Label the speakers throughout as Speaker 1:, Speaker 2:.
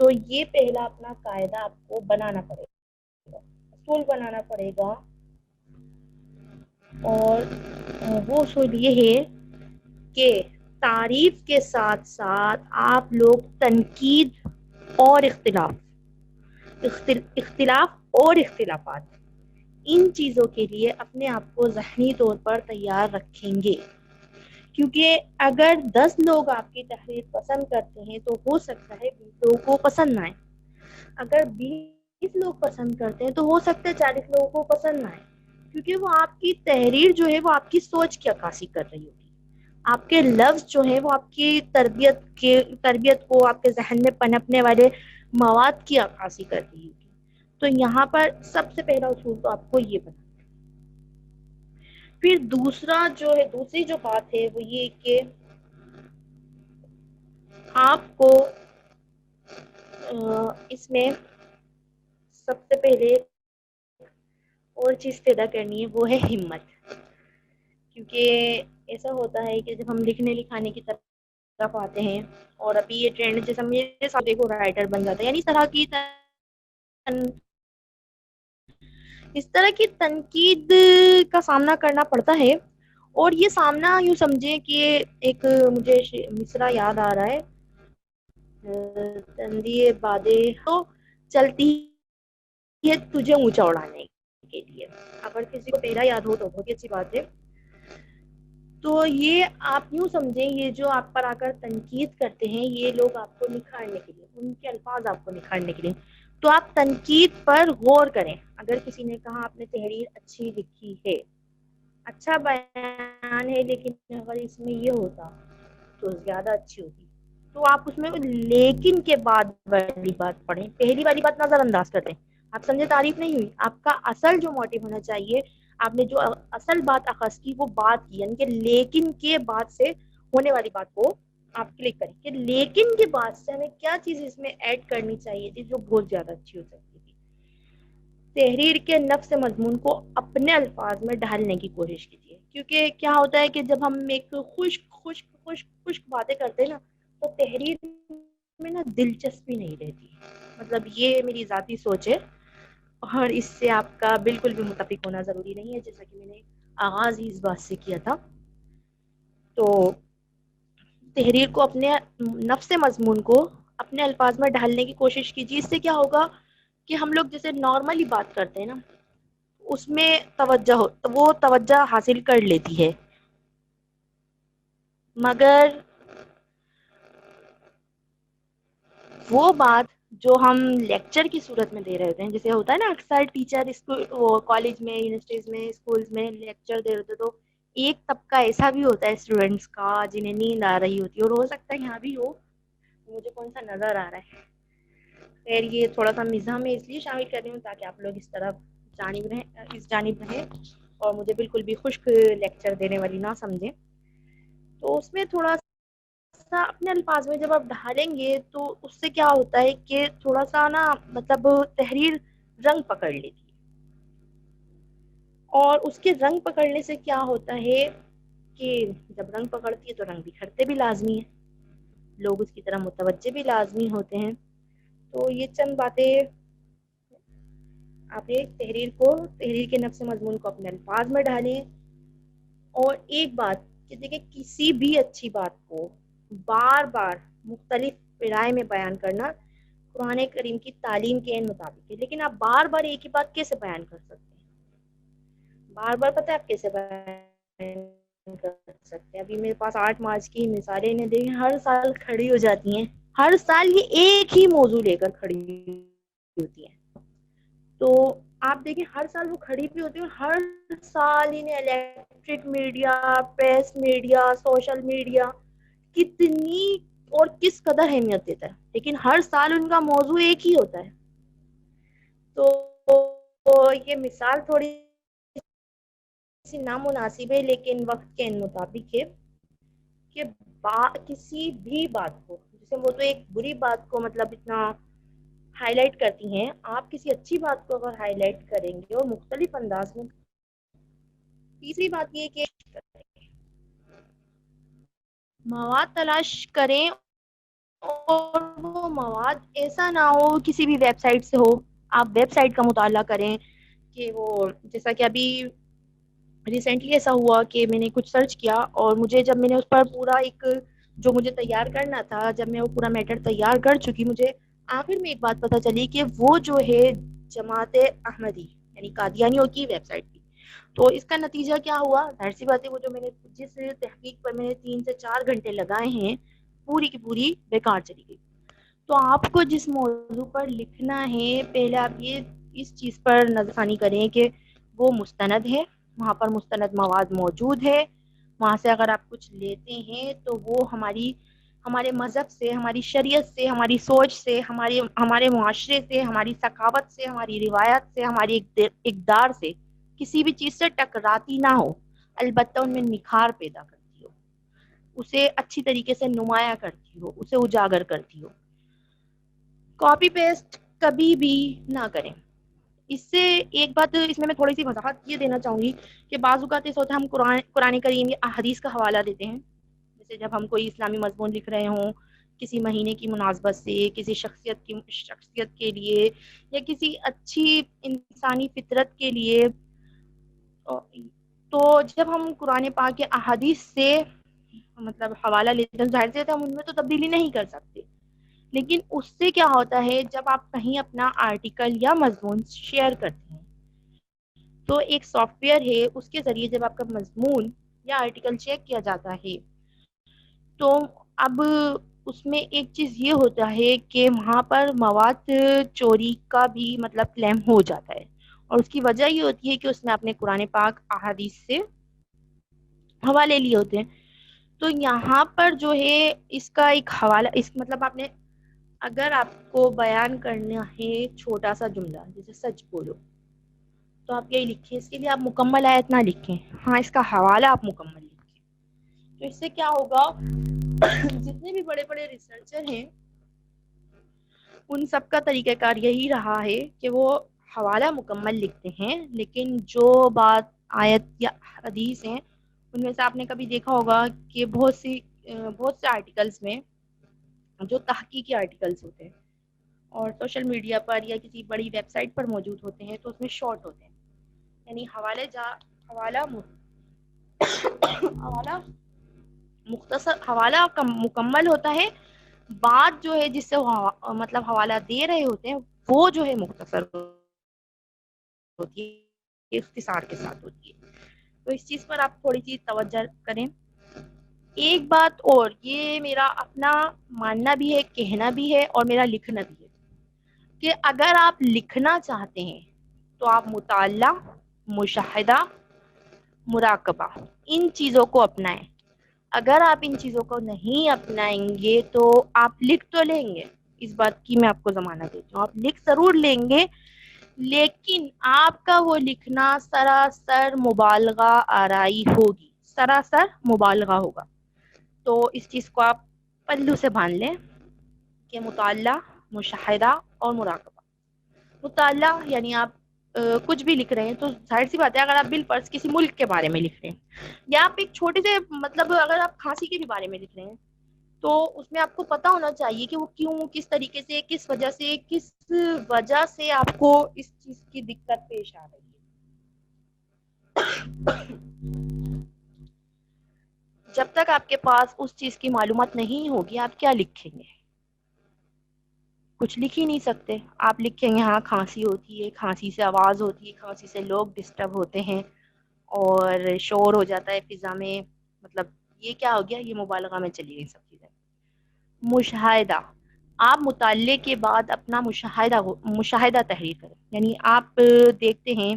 Speaker 1: تو یہ پہلا اپنا قاعدہ آپ کو بنانا پڑے گا، اصول بنانا پڑے گا، اور وہ اصول یہ ہے کہ تعریف کے ساتھ ساتھ آپ لوگ تنقید اور اختلاف اور اختلافات، ان چیزوں کے لیے اپنے آپ کو ذہنی طور پر تیار رکھیں گے، کیونکہ اگر 10 لوگ آپ کی تحریر پسند کرتے ہیں تو ہو سکتا ہے 20 لوگوں کو پسند نہ آئے، اگر 20 لوگ پسند کرتے ہیں تو ہو سکتا ہے 40 لوگوں کو پسند نہ آئے، کیونکہ وہ آپ کی تحریر جو ہے وہ آپ کی سوچ کی عکاسی کر رہی ہوگی، آپ کے لفظ جو ہے وہ آپ کی تربیت کو، آپ کے ذہن میں پنپنے والے مواد کی عکاسی کر رہی ہوگی۔ تو یہاں پر سب سے پہلا اصول تو آپ کو یہ بنا، پھر دوسری جو بات ہے وہ یہ کہ آپ کو اس میں سب سے پہلے اور چیز پیدا کرنی ہے، وہ ہے ہمت، کیونکہ ایسا ہوتا ہے کہ جب ہم لکھنے لکھانے کی طرف آتے ہیں، اور ابھی یہ ٹرینڈ جیسا میرے ساتھ ایک رائٹر بن جاتا ہے، یعنی اس طرح کی تنقید کا سامنا کرنا پڑتا ہے، اور یہ سامنا یوں سمجھے کہ ایک مجھے مصرع یاد آ رہا ہے، تندی بادے تو چلتی ہے تجھے اونچا اڑانے کے لیے، اگر کسی کو پہلا یاد ہو تو بہت ہی اچھی بات ہے۔ تو یہ آپ یوں سمجھیں، یہ جو آپ پر آ کر تنقید کرتے ہیں یہ لوگ آپ کو نکھارنے کے لیے، ان کے الفاظ آپ کو نکھارنے کے لیے، تو آپ تنقید پر غور کریں، اگر کسی نے کہا آپ نے تحریر اچھی لکھی ہے، اچھا بیان ہے، لیکن اگر اس میں یہ ہوتا تو زیادہ اچھی ہوتی، تو آپ اس میں لیکن کے بعد والی بات پڑھیں، پہلی والی بات نظر انداز کر دیں، آپ سمجھے تعریف نہیں ہوئی، آپ کا اصل جو موٹیو ہونا چاہیے، آپ نے جو اصل بات اخذ کی وہ بات کی، یعنی کہ لیکن کے بعد سے ہونے والی بات کو آپ کلک کریں کہ لیکن کے بعد سے ہمیں کیا چیز اس میں ایڈ کرنی چاہیے تھی جو بہت زیادہ اچھی ہو سکتی تھی۔ تحریر کے نفس مضمون کو اپنے الفاظ میں ڈھالنے کی کوشش کیجیے، کیونکہ کیا ہوتا ہے کہ جب ہم ایک خشک باتیں کرتے ہیں نا، تو تحریر میں نا دلچسپی نہیں رہتی، مطلب یہ میری ذاتی سوچ ہے، اور اس سے آپ کا بالکل بھی متفق ہونا ضروری نہیں ہے، جیسا کہ میں نے آغاز ہی اس بات سے کیا تھا۔ تو تحریر کو اپنے نفس مضمون کو اپنے الفاظ میں ڈھالنے کی کوشش کیجیے، اس سے کیا ہوگا کہ ہم لوگ جیسے نارملی بات کرتے ہیں نا، اس میں وہ توجہ حاصل کر لیتی ہے، مگر وہ بات جو ہم لیکچر کی صورت میں دے رہے ہوتے ہیں، جیسے ہوتا ہے نا اکثر ٹیچر کالج میں، یونیورسٹیز میں، اسکولز میں لیکچر دے رہے ہوتے، تو ایک طبقہ ایسا بھی ہوتا ہے اسٹوڈینٹس کا جنہیں نیند آ رہی ہوتی ہے، اور ہو سکتا ہے یہاں بھی ہو، مجھے کون سا نظر آ رہا ہے، خیر یہ تھوڑا سا مزاح میں اس لیے شامل کر رہی ہوں تاکہ آپ لوگ اس جانب رہیں اور مجھے بالکل بھی خشک لیکچر دینے والی نہ سمجھیں۔ تو اس میں تھوڑا سا اپنے الفاظ میں جب آپ ڈھالیں گے تو اس سے کیا ہوتا ہے کہ تھوڑا سا نا مطلب تحریر رنگ پکڑ لیتی ہے، اور اس کے رنگ پکڑنے سے کیا ہوتا ہے کہ جب رنگ پکڑتی ہے تو رنگ بکھرتے بھی لازمی ہیں، لوگ اس کی طرح متوجہ بھی لازمی ہوتے ہیں۔ تو یہ چند باتیں آپ تحریر کے نفس مضمون کو اپنے الفاظ میں ڈالیں، اور ایک بات کہ دیکھیں کسی بھی اچھی بات کو بار بار مختلف رائے میں بیان کرنا قرآن کریم کی تعلیم کے مطابق ہے، لیکن آپ بار بار ایک ہی بات کیسے بیان کر سکتے ہیں؟ بار بار پتہ ہے آپ کیسے بیان کر سکتے ہیں؟ ابھی میرے پاس 8 مارچ کی مثالیں نے دیکھیں ہر سال کھڑی ہو جاتی ہیں، ہر سال یہ ایک ہی موضوع لے کر کھڑی ہوتی ہیں، تو آپ دیکھیں ہر سال وہ کھڑی بھی ہوتی ہے، اور ہر سال انہیں electric media, press media, social media کتنی اور کس قدر اہمیت دیتا ہے، لیکن ہر سال ان کا موضوع ایک ہی ہوتا ہے۔ تو یہ مثال تھوڑی سی نامناسب ہے، لیکن وقت کے مطابق ہے کہ کسی بھی بات کو، جیسے وہ تو ایک بری بات کو مطلب اتنا ہائی لائٹ کرتی ہیں، آپ کسی اچھی بات کو اگر ہائی لائٹ کریں گے اور مختلف انداز میں۔ تیسری بات یہ کہ مواد تلاش کریں اور وہ مواد ایسا نہ ہو کسی بھی ویب سائٹ سے ہو. آپ ویب سائٹ کا مطالعہ کریں کہ وہ, جیسا کہ ابھی ریسنٹلی ایسا ہوا کہ میں نے کچھ سرچ کیا اور مجھے جب میں نے اس پر پورا ایک جو مجھے تیار کرنا تھا, جب میں وہ پورا میٹر تیار کر چکی, مجھے آخر میں ایک بات پتہ چلی کہ وہ جو ہے جماعت احمدی یعنی قادیانیوں کی ویب سائٹ تھی. تو اس کا نتیجہ کیا ہوا, ظاہر سی بات ہے وہ جو میں نے جس تحقیق پر میں نے 3 سے 4 گھنٹے لگائے ہیں پوری کی پوری بیکار چلی گئی. تو آپ کو جس موضوع پر لکھنا ہے پہلے آپ یہ اس چیز پر نظر ثانی کریں کہ وہ مستند ہے, وہاں پر مستند مواد موجود ہے, وہاں سے اگر آپ کچھ لیتے ہیں تو وہ ہمارے مذہب سے, ہماری شریعت سے, ہماری سوچ سے, ہمارے معاشرے سے, ہماری ثقافت سے, ہماری روایت سے, ہماری اقدار سے کسی بھی چیز سے ٹکراتی نہ ہو, البتہ ان میں نکھار پیدا کرتی ہو, اسے اچھی طریقے سے نمایاں کرتی ہو, اسے اجاگر کرتی ہو. کاپی پیسٹ کبھی بھی نہ کریں. اس سے ایک بات اس میں تھوڑی سی وضاحت یہ دینا چاہوں گی کہ بعض اوقات ایسا ہوتا ہے ہم قرآن کریم یا احادیث کا حوالہ دیتے ہیں, جیسے جب ہم کوئی اسلامی مضمون لکھ رہے ہوں کسی مہینے کی مناسبت سے, کسی شخصیت کے لیے یا کسی اچھی انسانی فطرت کے لیے, تو جب ہم قرآن پاک کے احادیث سے مطلب حوالہ لیتے ہیں ظاہر سی بات ہے ہم ان میں تو تبدیلی نہیں کر سکتے, لیکن اس سے کیا ہوتا ہے جب آپ کہیں اپنا آرٹیکل یا مضمون شیئر کرتے ہیں تو ایک سافٹ ویئر ہے, اس کے ذریعے جب آپ کا مضمون یا آرٹیکل چیک کیا جاتا ہے تو اب اس میں ایک چیز یہ ہوتا ہے کہ وہاں پر مواد چوری کا بھی مطلب کلیم ہو جاتا ہے, اور اس کی وجہ یہ ہوتی ہے کہ اس میں اپنے قرآن پاک احادیث سے حوالے لیے ہوتے ہیں. تو یہاں پر جو ہے اس کا ایک حوالہ, اس مطلب آپ نے اگر آپ کو بیان کرنا ہے چھوٹا سا جملہ جیسے سچ بولو, تو آپ یہی لکھیں, اس کے لیے آپ مکمل آیت نہ لکھیں, ہاں اس کا حوالہ آپ مکمل لکھیں. تو اس سے کیا ہوگا, جتنے بھی بڑے بڑے ریسرچر ہیں ان سب کا طریقہ کار یہی رہا ہے کہ وہ حوالہ مکمل لکھتے ہیں, لیکن جو بات آیت یا حدیث ہیں ان میں سے آپ نے کبھی دیکھا ہوگا کہ بہت سے آرٹیکلس میں جو تحقیقی آرٹیکلس ہوتے ہیں اور سوشل میڈیا پر یا کسی بڑی ویب سائٹ پر موجود ہوتے ہیں تو اس میں شارٹ ہوتے ہیں, یعنی حوالہ مختصر, حوالہ مکمل ہوتا ہے, بات جو ہے جس سے مطلب حوالہ دے رہے ہوتے ہیں وہ جو ہے مختصر ہوتی ہے, اختصار کے ساتھ ہوتی ہے. تو اس چیز پر آپ تھوڑی سی توجہ کریں. ایک بات اور, یہ میرا اپنا ماننا بھی ہے, کہنا بھی ہے, اور میرا لکھنا بھی ہے کہ اگر آپ لکھنا چاہتے ہیں تو آپ مطالعہ, مشاہدہ, مراقبہ ان چیزوں کو اپنائیں. اگر آپ ان چیزوں کو نہیں اپنائیں گے تو آپ لکھ تو لیں گے, اس بات کی میں آپ کو ضمانت دیتی ہوں, آپ لکھ ضرور لیں گے, لیکن آپ کا وہ لکھنا سراسر مبالغہ آرائی ہوگی, سراسر مبالغہ ہوگا. تو اس چیز کو آپ پلو سے باندھ لیں کہ مطالعہ, مشاہدہ اور مراقبہ. مطالعہ یعنی آپ کچھ بھی لکھ رہے ہیں تو ظاہر سی بات ہے اگر آپ بالفرض کسی ملک کے بارے میں لکھ رہے ہیں یا آپ ایک چھوٹے سے مطلب اگر آپ کھانسی کے بھی بارے میں لکھ رہے ہیں تو اس میں آپ کو پتا ہونا چاہیے کہ وہ کیوں, کس طریقے سے, کس وجہ سے آپ کو اس چیز کی دقت پیش آ رہی ہے. جب تک آپ کے پاس اس چیز کی معلومات نہیں ہوگی آپ کیا لکھیں گے, کچھ لکھ ہی نہیں سکتے. آپ لکھیں گے ہاں کھانسی ہوتی ہے, کھانسی سے آواز ہوتی ہے, کھانسی سے لوگ ڈسٹرب ہوتے ہیں اور شور ہو جاتا ہے فضا میں, مطلب یہ کیا ہو گیا, یہ مبالغہ میں چلی گئی سب چیزیں. مشاہدہ, آپ مطالعے کے بعد اپنا مشاہدہ تحریر کریں, یعنی آپ دیکھتے ہیں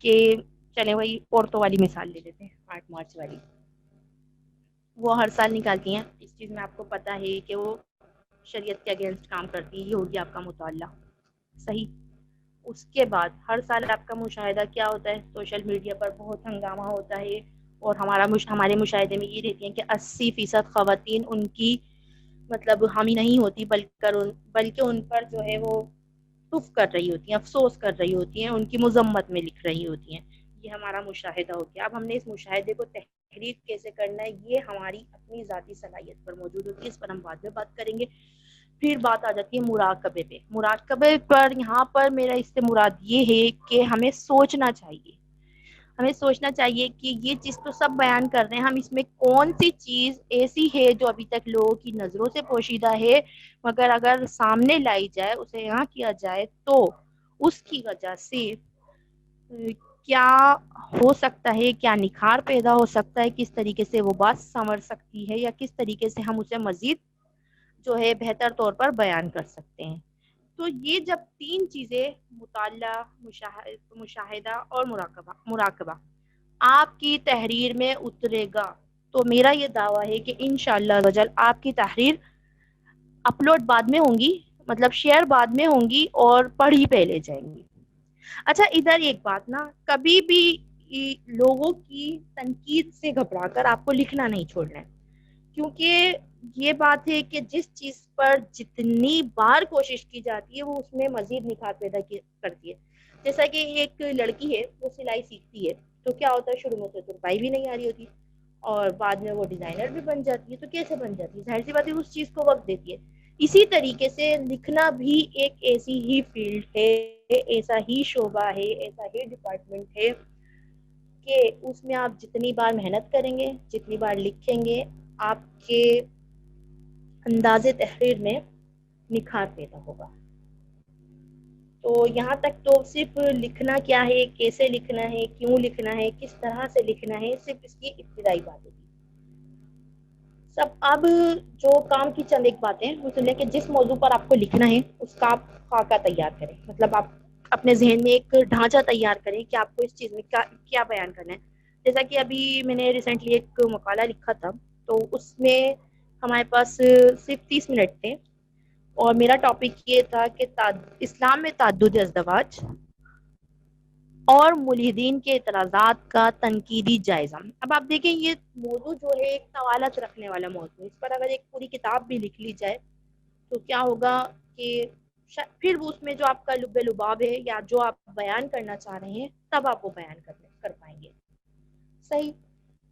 Speaker 1: کہ چلے وہی عورتوں والی مثال لے لیتے ہیں, 8 مارچ والی, وہ ہر سال نکالتی ہیں, اس چیز میں آپ کو پتا ہے کہ وہ شریعت کے اگینسٹ کام کرتی ہے, یہ ہوگی آپ کا مطالعہ, صحیح. اس کے بعد ہر سال آپ کا مشاہدہ کیا ہوتا ہے, سوشل میڈیا پر بہت ہنگامہ ہوتا ہے, اور ہمارے مشاہدے میں یہ رہتی ہیں کہ 80% خواتین ان کی مطلب حامی نہیں ہوتی, بلکہ ان پر جو ہے وہ تف کر رہی ہوتی ہیں, افسوس کر رہی ہوتی ہیں, ان کی مذمت میں لکھ رہی ہوتی ہیں. یہ ہمارا مشاہدہ ہو گیا. اب ہم نے اس مشاہدے کو تحریر کیسے کرنا ہے یہ ہماری اپنی ذاتی صلاحیت پر موجود ہوتی ہے، اس پر ہم بعد میں بات کریں گے۔ پھر بات آ جاتی ہے مراقبے پہ۔ مراقبے پر یہاں پر میرا اس سے مراد یہ ہے کہ ہمیں سوچنا چاہیے، ہمیں سوچنا چاہیے کہ یہ چیز تو سب بیان کر رہے ہیں، ہم اس میں کون سی چیز ایسی ہے جو ابھی تک لوگوں کی نظروں سے پوشیدہ ہے، مگر اگر سامنے لائی جائے، اسے یہاں کیا جائے تو اس کی وجہ سے کیا ہو سکتا ہے، کیا نکھار پیدا ہو سکتا ہے، کس طریقے سے وہ بات سنور سکتی ہے، یا کس طریقے سے ہم اسے مزید جو ہے بہتر طور پر بیان کر سکتے ہیں۔ تو یہ جب تین چیزیں، مطالعہ، مشاہدہ اور مراقبہ آپ کی تحریر میں اترے گا، تو میرا یہ دعویٰ ہے کہ انشاءاللہ آپ کی تحریر اپلوڈ بعد میں ہوں گی، مطلب شیئر بعد میں ہوں گی اور پڑھی پہلے جائیں گی۔ اچھا ادھر ایک بات نا، کبھی بھی لوگوں کی تنقید سے گھبرا کر آپ کو لکھنا نہیں چھوڑنا ہے، کیونکہ یہ بات ہے کہ جس چیز پر جتنی بار کوشش کی جاتی ہے وہ اس میں مزید نکھار پیدا کرتی ہے۔ جیسا کہ ایک لڑکی ہے، وہ سلائی سیکھتی ہے، تو کیا ہوتا ہے شروع میں تو ترپائی بھی نہیں آ رہی ہوتی، اور بعد میں وہ ڈیزائنر بھی بن جاتی ہے۔ تو کیسے بن جاتی ہے؟ ظاہر سی بات ہے اس چیز کو وقت دیتی ہے۔ اسی طریقے سے لکھنا بھی ایک ایسی ہی فیلڈ ہے، ایسا ہی شعبہ ہے، ایسا ہی ڈپارٹمنٹ ہے کہ اس میں آپ جتنی بار محنت کریں گے، جتنی بار لکھیں گے، آپ کے انداز تحریر میں نکھار پیدا ہوگا۔ تو یہاں تک تو صرف لکھنا کیا ہے، کیسے لکھنا ہے، کیوں لکھنا ہے، کس طرح سے لکھنا ہے، صرف اس کی ابتدائی باتیں تھی سب۔ اب جو کام کی چند ایک باتیں وہ سنیں کہ جس موضوع پر آپ کو لکھنا ہے اس کا آپ خاکہ تیار کریں، مطلب آپ اپنے ذہن میں ایک ڈھانچہ تیار کریں کہ آپ کو اس چیز میں کیا بیان کرنا ہے۔ جیسا کہ ابھی میں نے ریسنٹلی ایک مقالہ لکھا تھا، تو اس میں ہمارے پاس صرف 30 منٹ تھے، اور میرا ٹاپک یہ تھا کہ اسلام میں تعدد ازدواج اور ملحدین کے اعتراضات کا تنقیدی جائزہ۔ اب آپ دیکھیں یہ موضوع جو ہے ایک سوالات رکھنے والا موضوع ہے، اس پر اگر ایک پوری کتاب بھی لکھ لی جائے تو کیا ہوگا کہ پھر وہ اس میں جو آپ کا لب لباب ہے یا جو آپ بیان کرنا چاہ رہے ہیں تب آپ وہ بیان کر پائیں گے، صحیح۔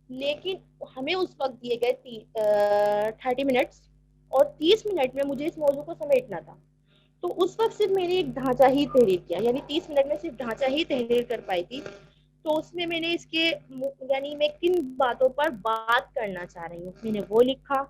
Speaker 1: لیکن ہمیں اس وقت دیے گئے 30 منٹس، اور 30 منٹ میں مجھے اس موضوع کو سمیٹنا تھا، تو اس وقت صرف میں نے ایک ڈھانچہ ہی تحریر کیا، یعنی 30 منٹ میں صرف ڈھانچہ ہی تحریر کر پائی تھی۔ تو اس میں نے اس کے یعنی میں کن باتوں پر بات کرنا چاہ رہی ہوں میں نے وہ لکھا،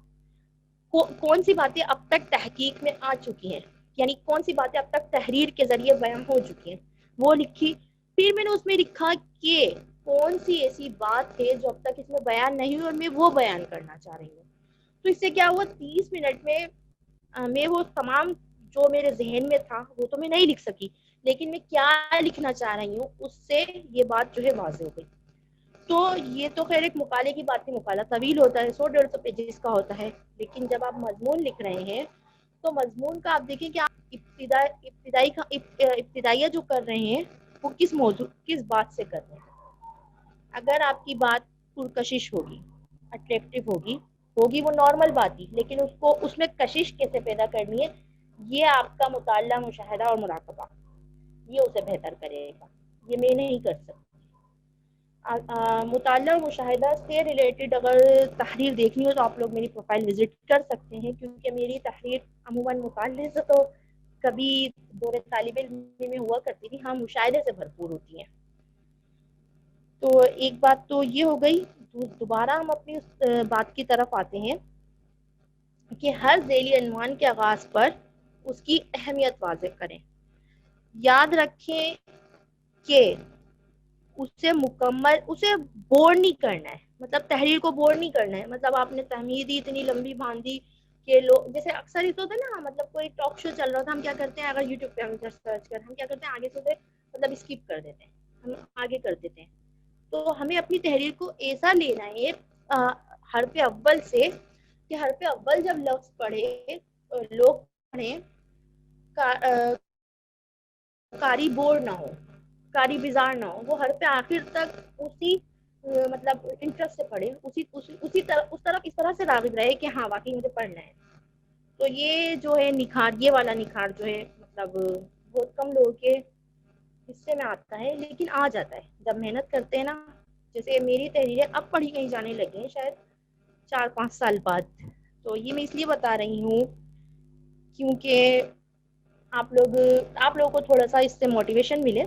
Speaker 1: کون سی باتیں اب تک تحقیق میں آ چکی ہیں، یعنی کون سی باتیں اب تک تحریر کے ذریعے بیان ہو چکی ہیں وہ لکھی۔ پھر میں نے اس میں لکھا کہ کون سی ایسی بات ہے جو اب تک اس میں بیان نہیں ہوئی اور میں وہ بیان کرنا چاہ رہی ہوں۔ تو اس سے کیا ہوا، 30 منٹ میں وہ تمام جو میرے ذہن میں تھا وہ تو میں نہیں لکھ سکی، لیکن میں کیا لکھنا چاہ رہی ہوں اس سے یہ بات جو ہے واضح ہو گئی۔ تو یہ تو خیر ایک مقالے کی بات تھی، مقالہ طویل ہوتا ہے، 100-150 پیجز کا ہوتا ہے، لیکن جب آپ مضمون لکھ رہے ہیں تو مضمون کا آپ دیکھیں کہ آپ ابتدائیہ جو کر رہے ہیں وہ کس موضوع کس بات سے کر رہے ہیں۔ اگر آپ کی بات پرکشش ہوگی، اٹریکٹیو ہوگی وہ نارمل بات ہی، لیکن اس میں کشش کیسے پیدا کرنی ہے، یہ آپ کا مطالعہ، مشاہدہ اور مراقبہ یہ اسے بہتر کرے گا، یہ میں نہیں کر سکتی۔ مطالعہ اور مشاہدہ سے ریلیٹڈ اگر تحریر دیکھنی ہو تو آپ لوگ میری پروفائل وزٹ کر سکتے ہیں، کیونکہ میری تحریر عموماً مطالعے سے تو کبھی دور طالب علم میں ہوا کرتی تھی، ہاں مشاہدے سے بھرپور ہوتی ہیں۔ تو ایک بات تو یہ ہو گئی، دوبارہ ہم اپنی اس بات کی طرف آتے ہیں کہ ہر ذیلی عنوان کے آغاز پر اس کی اہمیت واضح کریں۔ یاد رکھیں کہ اسے بور نہیں کرنا ہے، مطلب تحریر کو بور نہیں کرنا ہے، مطلب آپ نے تحمید ہی اتنی لمبی باندھی کہ لوگ جیسے اکثر اس ہوتا ہے نا، مطلب کوئی ٹاک شو چل رہا تھا، ہم کیا کرتے ہیں اگر یوٹیوب پہ ہم سرچ کریں، ہم کیا کرتے ہیں آگے سے مطلب اسکپ کر دیتے ہیں، ہم آگے کر دیتے ہیں۔ تو ہمیں اپنی تحریر کو ایسا لینا ہے حرف اول سے، کہ حرف اول جب لفظ پڑھے لوگ پڑھیں قاری بور نہ ہو، قاری بیزار نہ ہو، وہ حرف آخر تک اسی مطلب انٹرسٹ سے پڑھے، اس طرح سے راغب رہے کہ ہاں واقعی مجھے پڑھنا ہے۔ تو یہ جو ہے نکھار، یہ والا نکھار جو ہے مطلب بہت کم لوگوں کے حصے میں آتا ہے، لیکن آ جاتا ہے جب محنت کرتے ہیں نا جیسے میری تحریریں اب پڑھی کہیں جانے لگی ہیں شاید 4-5 سال بعد. تو یہ میں اس لیے بتا رہی ہوں کیونکہ آپ لوگوں کو تھوڑا سا اس سے موٹیویشن ملے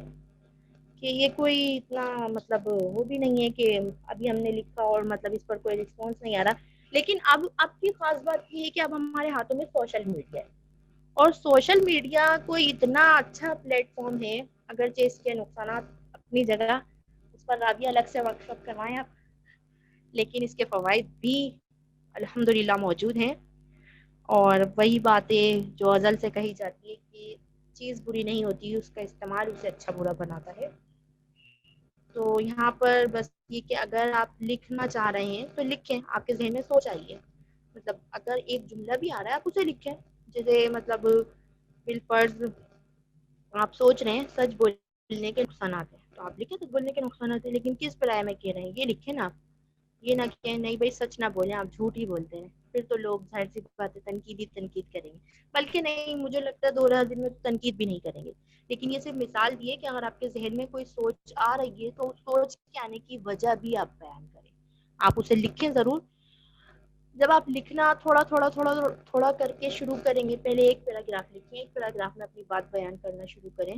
Speaker 1: کہ یہ کوئی اتنا مطلب وہ بھی نہیں ہے کہ ابھی ہم نے لکھا اور مطلب اس پر کوئی رسپانس نہیں آ رہا. لیکن اب کی خاص بات یہ ہے کہ اب ہمارے ہاتھوں میں سوشل میڈیا ہے, اور سوشل میڈیا کوئی اتنا اچھا پلیٹ فارم ہے, اگرچہ اس کے نقصانات اپنی جگہ, اس پر رابعہ الگ سے ورکشاپ کروائیں آپ, لیکن اس کے فوائد بھی الحمدللہ موجود ہیں. اور وہی باتیں جو ازل سے کہی جاتی ہے کہ چیز بری نہیں ہوتی, اس کا استعمال اسے اچھا برا بناتا ہے. تو یہاں پر بس یہ کہ اگر آپ لکھنا چاہ رہے ہیں تو لکھیں, آپ کے ذہن میں سوچ آئیے, مطلب اگر ایک جملہ بھی آ رہا ہے آپ اسے لکھیں. جیسے مطلب بالفرض آپ سوچ رہے ہیں سچ بولنے کے نقصانات ہیں, تو آپ لکھیں سچ بولنے کے نقصانات ہیں, لیکن کس پرائے میں کہہ رہے ہیں یہ لکھیں نا. یہ نہ کہ نہیں بھائی سچ نہ بولیں, آپ جھوٹ ہی بولتے ہیں, پھر تو لوگ ظاہر سی باتیں تنقید کریں گے. بلکہ نہیں, مجھے لگتا ہے 2000 میں تنقید بھی نہیں کریں گے. لیکن یہ صرف مثال دی ہے کہ اگر آپ کے ذہن میں کوئی سوچ آ رہی ہے تو سوچ کے آنے کی وجہ بھی آپ بیان کریں, آپ اسے لکھیں ضرور. جب آپ لکھنا تھوڑا کر کے شروع کریں گے, پہلے ایک پیراگراف لکھیں, ایک پیراگراف میں اپنی بات بیان کرنا شروع کریں.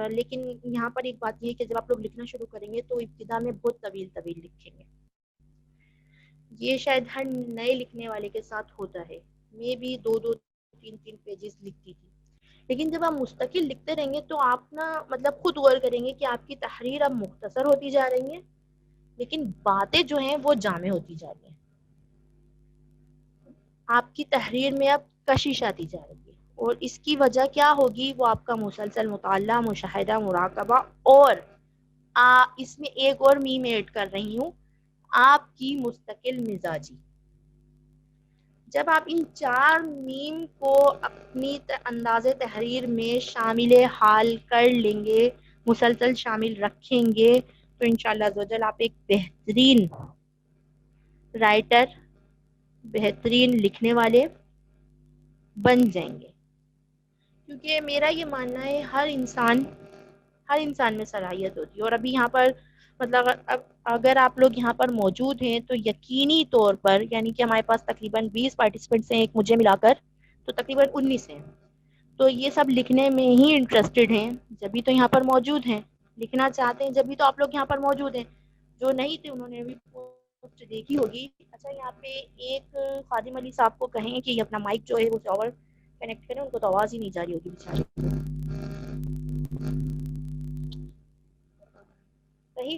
Speaker 1: لیکن یہاں پر ایک بات یہ ہے کہ جب آپ لوگ لکھنا شروع کریں گے تو ابتدا میں بہت طویل لکھیں گے. یہ شاید ہر نئے لکھنے والے کے ساتھ ہوتا ہے. میں بھی 2-3 پیجز لکھتی تھی, لیکن جب آپ مستقل لکھتے رہیں گے تو آپ نا مطلب خود غور کریں گے کہ آپ کی تحریر اب مختصر ہوتی جا رہی ہیں, لیکن باتیں جو ہیں وہ جامع ہوتی جا رہی ہیں. آپ کی تحریر میں اب کشش آتی جا رہی ہے, اور اس کی وجہ کیا ہوگی وہ آپ کا مسلسل مطالعہ, مشاہدہ, مراقبہ, اور اس میں ایک اور میم ایڈ کر رہی ہوں, آپ کی مستقل مزاجی. جب آپ ان 4 میم کو اپنی انداز تحریر میں شامل حال کر لیں گے, مسلسل شامل رکھیں گے, تو انشاءاللہ عزوجل آپ ایک بہترین رائٹر, بہترین لکھنے والے بن جائیں گے. کیونکہ میرا یہ ماننا ہے ہر انسان میں صلاحیت ہوتی ہے. اور ابھی یہاں پر مطلب اگر آپ لوگ یہاں پر موجود ہیں تو یقینی طور پر, یعنی کہ ہمارے پاس تقریباً 20 پارٹیسپینٹس ہیں, ایک مجھے ملا کر تو تقریباً 19 ہیں. تو یہ سب لکھنے میں ہی انٹرسٹڈ ہیں, جبھی تو یہاں پر موجود ہیں, لکھنا چاہتے ہیں جبھی تو آپ لوگ یہاں پر موجود ہیں. جو نہیں تھے انہوں نے بھی پوسٹ دیکھی ہوگی. اچھا, یہاں پہ ایک خادم علی صاحب کو کہیں کہ یہ اپنا مائک جو ہے وہ ٹاور کنیکٹ کریں, ان کو تو آواز ہی نہیں جا رہی ہوگی بیچارے. صحیح.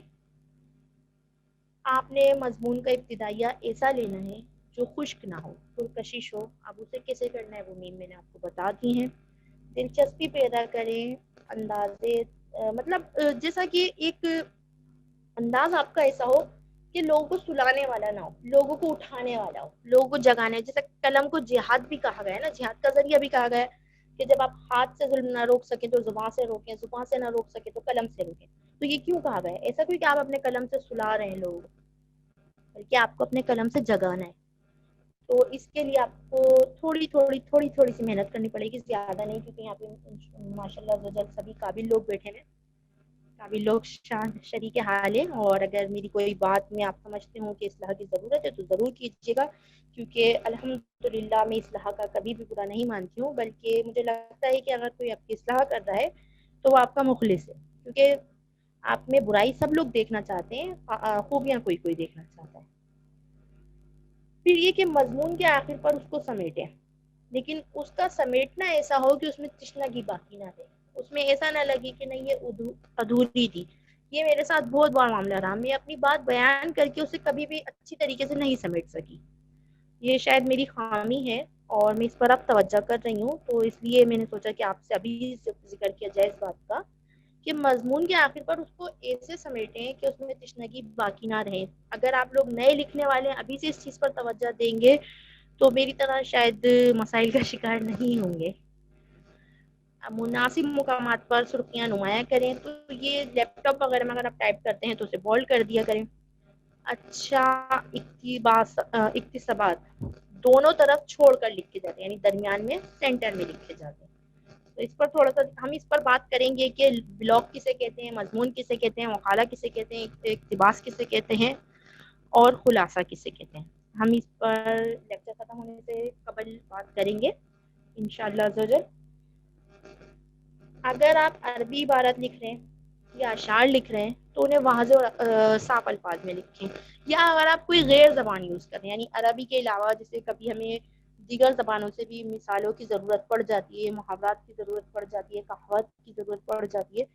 Speaker 1: آپ نے مضمون کا ابتدائیہ ایسا لینا ہے جو خشک نہ ہو, پرکشش ہو. اب اسے کیسے کرنا ہے وہ میم میں نے آپ کو بتا دی ہیں. دلچسپی پیدا کریں, اندازے مطلب جیسا کہ ایک انداز آپ کا ایسا ہو کہ لوگوں کو سلانے والا نہ ہو, لوگوں کو اٹھانے والا ہو, لوگوں کو جگانے. جیسے قلم کو جہاد بھی کہا گیا ہے نا, جہاد کا ذریعہ بھی کہا گیا ہے کہ جب آپ ہاتھ سے ظلم نہ روک سکیں تو زبان سے روکیں, زبان سے نہ روک سکیں تو قلم سے روکیں. تو یہ کیوں کہا گیا ہے؟ ایسا کوئی کہ آپ اپنے قلم سے سلا رہے ہیں لوگ, بلکہ آپ کو اپنے قلم سے جگانا ہے. تو اس کے لیے آپ کو تھوڑی سی محنت کرنی پڑے گی, زیادہ نہیں, کیونکہ یہاں پہ ماشاء اللہ سبھی قابل لوگ بیٹھے ہیں, قابل لوگ شریک حال ہیں. اور اگر میری کوئی بات میں آپ سمجھتے ہوں کہ اصلاح کی ضرورت ہے تو ضرور کیجیے گا, کیونکہ الحمدللہ میں اصلاح کا کبھی بھی برا نہیں مانتی ہوں, بلکہ مجھے لگتا ہے کہ اگر کوئی آپ کی اصلاح کر رہا ہے تو وہ آپ کا مخلص ہے. کیونکہ آپ میں برائی سب لوگ دیکھنا چاہتے ہیں, خوبیاں کوئی دیکھنا چاہتا ہے. پھر یہ کہ مضمون کے آخر پر اس کو سمیٹیں, لیکن اس کا سمیٹنا ایسا ہو کہ اس میں تشنگی باقی نہ رہے, اس میں ایسا نہ لگے کہ نہیں یہ ادھوری تھی. یہ میرے ساتھ بہت بڑا معاملہ رہا, میں اپنی بات بیان کر کے اسے کبھی بھی اچھی طریقے سے نہیں سمیٹ سکی. یہ شاید میری خامی ہے, اور میں اس پر اب توجہ کر رہی ہوں. تو اس لیے میں نے سوچا کہ آپ سے ابھی ذکر کیا جائے اس بات کا کہ مضمون کے آخر پر اس کو ایسے سمیٹیں کہ اس میں تشنگی باقی نہ رہے. اگر آپ لوگ نئے لکھنے والے ہیں, ابھی سے اس چیز پر توجہ دیں گے تو میری طرح شاید مسائل کا شکار نہیں ہوں گے. مناسب مقامات پر سرخیاں نمایاں کریں. تو یہ لیپ ٹاپ وغیرہ میں اگر آپ ٹائپ کرتے ہیں تو اسے بولڈ کر دیا کریں. اچھا, اقتباسات دونوں طرف چھوڑ کر لکھے جاتے ہیں, یعنی درمیان میں سینٹر میں لکھے جاتے ہیں. تو اس پر تھوڑا سا ہم اس پر بات کریں گے کہ بلاگ کسے کہتے ہیں, مضمون کسے کہتے ہیں, وقالہ کسے کہتے ہیں, اقتباس کسے کہتے ہیں, اور خلاصہ کسے کہتے ہیں. ہم اس پر لیکچر ختم ہونے سے قبل بات کریں گے انشاءاللہ عز و جل. اگر آپ عربی عبارت لکھ رہے ہیں یا اشعار لکھ رہے ہیں تو انہیں واضح اور صاف الفاظ میں لکھیں. یا اگر آپ کوئی غیر زبان یوز کر رہے ہیں, یعنی عربی کے علاوہ جیسے کبھی ہمیں دیگر زبانوں سے بھی مثالوں کی ضرورت پڑ جاتی ہے, محاورات کی ضرورت پڑ جاتی ہے, کہاوت کی ضرورت پڑ جاتی ہے,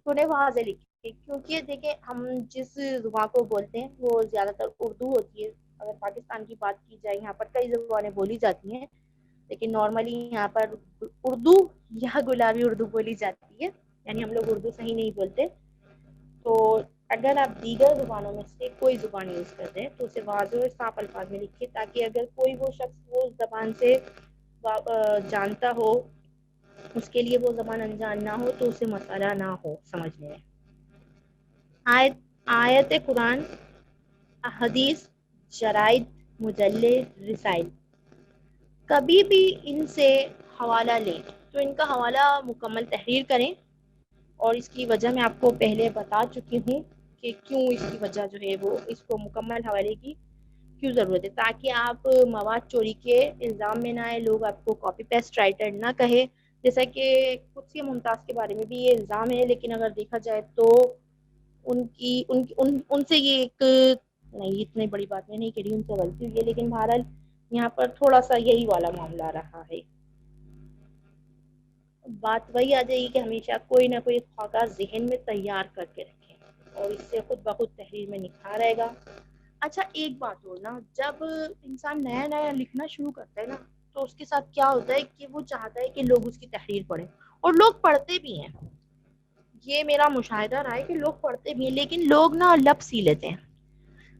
Speaker 1: تو انہیں واضح لکھیں. کیونکہ دیکھیں ہم جس زبان کو بولتے ہیں وہ زیادہ تر اردو ہوتی ہے. اگر پاکستان کی بات کی جائے, یہاں پر کئی زبانیں بولی جاتی ہیں, لیکن نارملی یہاں پر اردو یا گلابی اردو بولی جاتی ہے, یعنی ہم لوگ اردو صحیح نہیں بولتے. تو اگر آپ دیگر زبانوں میں سے کوئی زبان یوز کر رہے ہیں تو اسے واضح اور صاف الفاظ میں لکھیں, تاکہ اگر کوئی وہ شخص وہ زبان سے جانتا ہو, اس کے لیے وہ زبان انجان نہ ہو, تو اسے مسئلہ نہ ہو سمجھنے میں. آیت قرآن, احادیث, شرائط, مجلے, رسائل, کبھی بھی ان سے حوالہ لیں تو ان کا حوالہ مکمل تحریر کریں. اور اس کی وجہ میں آپ کو پہلے بتا چکی ہوں کہ کیوں اس کی وجہ جو ہے وہ اس کو مکمل حوالے کی کیوں ضرورت ہے, تاکہ آپ مواد چوری کے الزام میں نہ آئے, لوگ آپ کو کاپی پیسٹ رائٹر نہ کہے. جیسا کہ قدسی ممتاز کے بارے میں بھی یہ الزام ہے, لیکن اگر دیکھا جائے تو ان سے یہ ایک نہیں, اتنی بڑی بات میں نہیں کہہ رہی ان سے غلطی ہوئی ہے, لیکن بہرحال یہاں پر تھوڑا سا یہی والا معاملہ رہا ہے. بات وہی آ جائے گی کہ ہمیشہ کوئی نہ کوئی خاکہ ذہن میں تیار کر کے رکھیں, اور اس سے خود بخود تحریر میں نکھار آئے گا. اچھا ایک بات اور نا, جب انسان نیا نیا لکھنا شروع کرتا ہے نا, تو اس کے ساتھ کیا ہوتا ہے کہ وہ چاہتا ہے کہ لوگ اس کی تحریر پڑھیں, اور لوگ پڑھتے بھی ہیں. یہ میرا مشاہدہ رہا ہے کہ لوگ پڑھتے بھی ہیں, لیکن لوگ نا لفظ سی لیتے ہیں.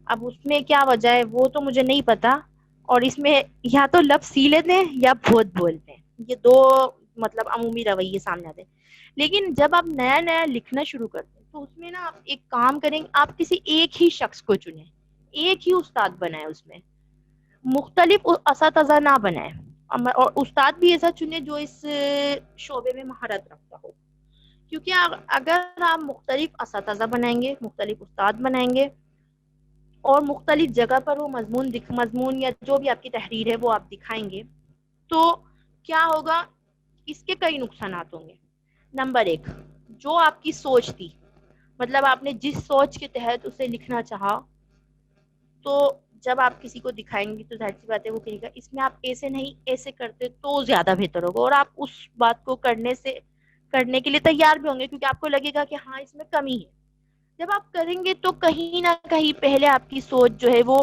Speaker 1: اب اس میں کیا وجہ ہے وہ تو مجھے نہیں پتا, اور اس میں یا تو لفظ سی لیتے ہیں یا بہت بولتے ہیں, یہ دو مطلب عمومی رویے سامنے آتے ہیں. لیکن جب آپ نیا نیا لکھنا شروع کرتے ہیں تو اس میں نا آپ ایک کام کریں, آپ کسی ایک ہی شخص کو چنیں, ایک ہی استاد بنائے, اس میں مختلف اساتذہ نہ بنائے, اور استاد بھی ایسا چنے جو اس شعبے میں مہارت رکھتا ہو. کیونکہ اگر آپ مختلف اساتذہ بنائیں گے, مختلف استاد بنائیں گے, اور مختلف جگہ پر وہ مضمون یا جو بھی آپ کی تحریر ہے وہ آپ دکھائیں گے, تو کیا ہوگا, اس کے کئی نقصانات ہوں گے. نمبر ایک, جو آپ کی سوچ تھی, مطلب آپ نے جس سوچ کے تحت اسے لکھنا چاہا, تو جب آپ کسی کو دکھائیں گے تو ظاہر سی بات ہے وہ کہے گا اس میں آپ ایسے نہیں ایسے کرتے تو زیادہ بہتر ہوگا, اور آپ اس بات کو کرنے کے لیے تیار بھی ہوں گے, کیونکہ آپ کو لگے گا کہ ہاں اس میں کمی ہے. جب آپ کریں گے تو کہیں نہ کہیں پہلے آپ کی سوچ جو ہے وہ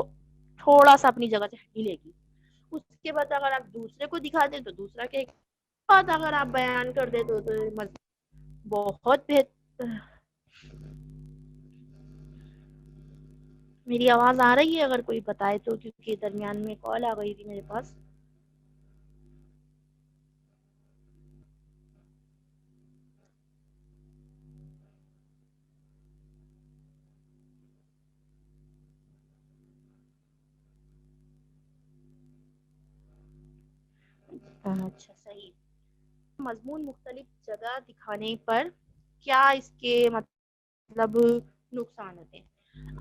Speaker 1: تھوڑا سا اپنی جگہ سے ہلے گی. اس کے بعد اگر آپ دوسرے کو دکھا دیں تو دوسرا کہ بات اگر آپ بیان کر دیں تو بہت بہتر. میری آواز آ رہی ہے اگر کوئی بتائے تو, کیونکہ درمیان میں کال آ گئی تھی میرے پاس. اچھا صحیح. مضمون مختلف جگہ دکھانے پر کیا اس کے مطلب نقصان ہوتے ہیں.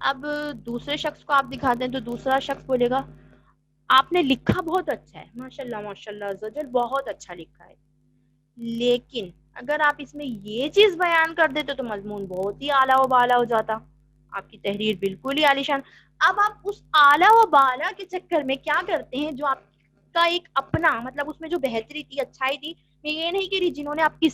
Speaker 1: اب دوسرے شخص کو آپ دکھاتے ہیں تو دوسرا شخص بولے گا آپ نے لکھا بہت اچھا ہے, ماشاء اللہ ماشاء اللہ عز و جل, بہت اچھا لکھا ہے, لیکن اگر آپ اس میں یہ چیز بیان کر دیتے تو مضمون بہت ہی اعلیٰ و بالا ہو جاتا, آپ کی تحریر بالکل ہی عالیشان. اب آپ اس اعلیٰ و بالا کے چکر میں کیا کرتے ہیں, جو آپ کا ایک اپنا مطلب اس میں جو بہتری تھی, اچھائی تھی, میں یہ نہیں کہہ رہی جنہوں نے آپ کی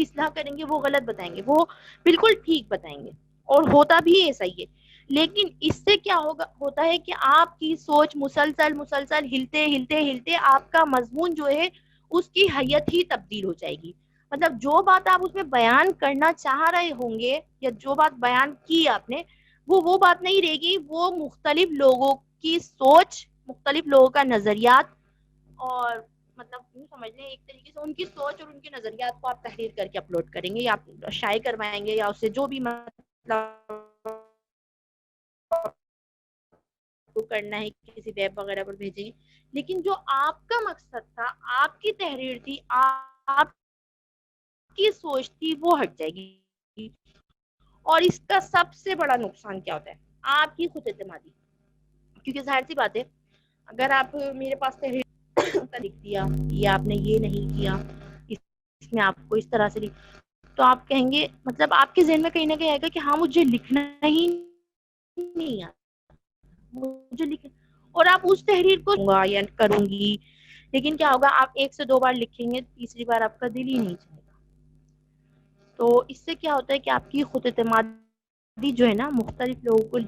Speaker 1: اصلاح کریں گے وہ غلط بتائیں گے, وہ بالکل ٹھیک بتائیں گے, اور ہوتا بھی ایسا ہی ہے. لیکن اس سے کیا ہوتا ہے کہ آپ کی سوچ مسلسل ہلتے آپ کا مضمون جو ہے اس کی حیت ہی تبدیل ہو جائے گی. مطلب جو بات آپ اس میں بیان کرنا چاہ رہے ہوں گے, یا جو بات بیان کی آپ نے, وہ بات نہیں رہے گی, وہ مختلف لوگوں کی سوچ, مختلف لوگوں کا نظریات, اور مطلب یوں سمجھ لیں ایک طریقے سے ان کی سوچ اور ان کے نظریات کو آپ تحریر کر کے اپلوڈ کریں گے, یا آپ شائع کروائیں گے, یا اسے جو بھی مطلب کرنا ہے کسی ویب وغیرہ پر بھیجیں گے. لیکن جو آپ کا مقصد تھا, آپ کی تحریر تھی, آپ کی سوچ تھی وہ ہٹ جائے گی. اور اس کا سب سے بڑا نقصان کیا ہوتا ہے؟ آپ کی خود اعتمادی. کیونکہ ظاہر سی بات ہے اگر آپ میرے پاس تحریر کا لکھ دیا یا آپ نے یہ نہیں کیا اس میں آپ کو اس طرح سے تو آپ کہیں گے مطلب آپ کے ذہن میں کہیں نہ کہیں آئے گا کہ ہاں مجھے لکھنا ہی نہیں مجھے لکھنا. اور آپ اس تحریر کو یا کروں گی لیکن کیا ہوگا آپ 1 سے 2 بار لکھیں گے تیسری بار آپ کا دل ہی نہیں چاہے گا. تو اس سے کیا ہوتا ہے کہ آپ کی خود اعتمادی جو ہے نا مختلف لوگوں کو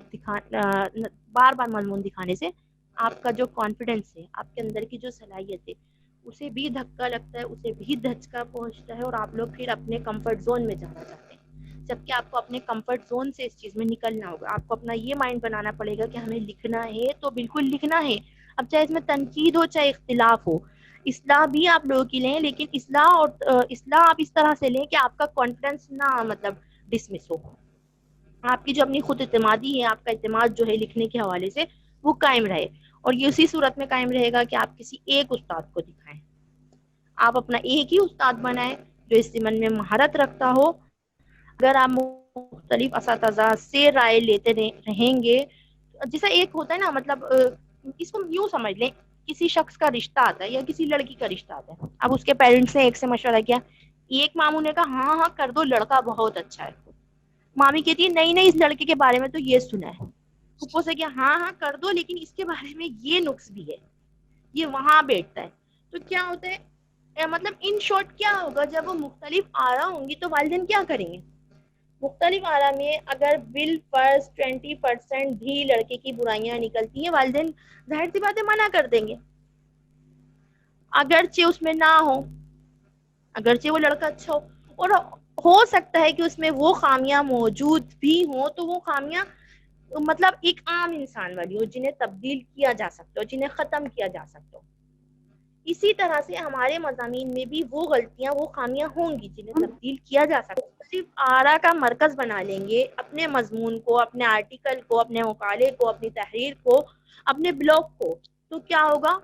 Speaker 1: بار بار مضمون دکھانے سے آپ کا جو کانفیڈنس ہے آپ کے اندر کی جو صلاحیت ہے اسے بھی دھکا لگتا ہے, اسے بھی دھچکا پہنچتا ہے اور آپ لوگ پھر اپنے کمفرٹ زون میں جانا چاہتے ہیں. جبکہ آپ کو اپنے کمفرٹ زون سے اس چیز میں نکلنا ہوگا. آپ کو اپنا یہ مائنڈ بنانا پڑے گا کہ ہمیں لکھنا ہے تو بالکل لکھنا ہے. اب چاہے اس میں تنقید ہو چاہے اختلاف ہو, اصلاح بھی آپ لوگوں کی لیں لیکن اصلاح آپ اس طرح سے لیں کہ آپ کا کانفیڈنس نہ مطلب ڈسمس ہو. آپ کی جو اپنی خود اعتمادی ہے آپ کا اعتماد جو ہے لکھنے کے حوالے سے وہ قائم رہے. اور یہ اسی صورت میں قائم رہے گا کہ آپ کسی ایک استاد کو دکھائیں. آپ اپنا ایک ہی استاد بنائیں جو اس ضمن میں مہارت رکھتا ہو. اگر آپ مختلف اساتذہ سے رائے لیتے رہیں گے جیسا ایک ہوتا ہے نا مطلب اس کو یوں سمجھ لیں کسی شخص کا رشتہ آتا ہے یا کسی لڑکی کا رشتہ آتا ہے. اب اس کے پیرنٹس نے ایک سے مشورہ کیا, ایک ماموں نے کہا ہاں ہاں کر دو لڑکا بہت اچھا ہے. مامی کہتی ہے نہیں نہیں اس لڑکے کے بارے میں تو یہ سنا ہے. پھپھو سے کیا ہاں ہاں کر دو لیکن اس کے بارے میں یہ نقص بھی ہے, یہ وہاں بیٹھتا ہے. تو کیا ہوتا ہے مطلب ان شارٹ کیا ہوگا جب وہ مختلف آرا ہوں گی تو والدین کیا کریں گے؟ مختلف آرا میں اگر بل فرض 20% بھی لڑکے کی برائیاں نکلتی ہیں والدین ظاہر سی باتیں منع کر دیں گے اگرچہ اس میں نہ ہو, اگرچہ وہ لڑکا اچھا ہو. اور ہو سکتا ہے کہ اس میں وہ خامیاں موجود بھی ہوں تو وہ خامیاں مطلب ایک عام انسان والی ہو جنہیں تبدیل کیا جا سکتا ہو, جنہیں ختم کیا جا سکتا ہو. اسی طرح سے ہمارے مضامین میں بھی وہ غلطیاں وہ خامیاں ہوں گی جنہیں تبدیل کیا جا سکتا ہے. صرف آرا کا مرکز بنا لیں گے اپنے مضمون کو, اپنے آرٹیکل کو, اپنے مقالے کو, اپنی تحریر کو, اپنے بلاگ کو, تو کیا ہوگا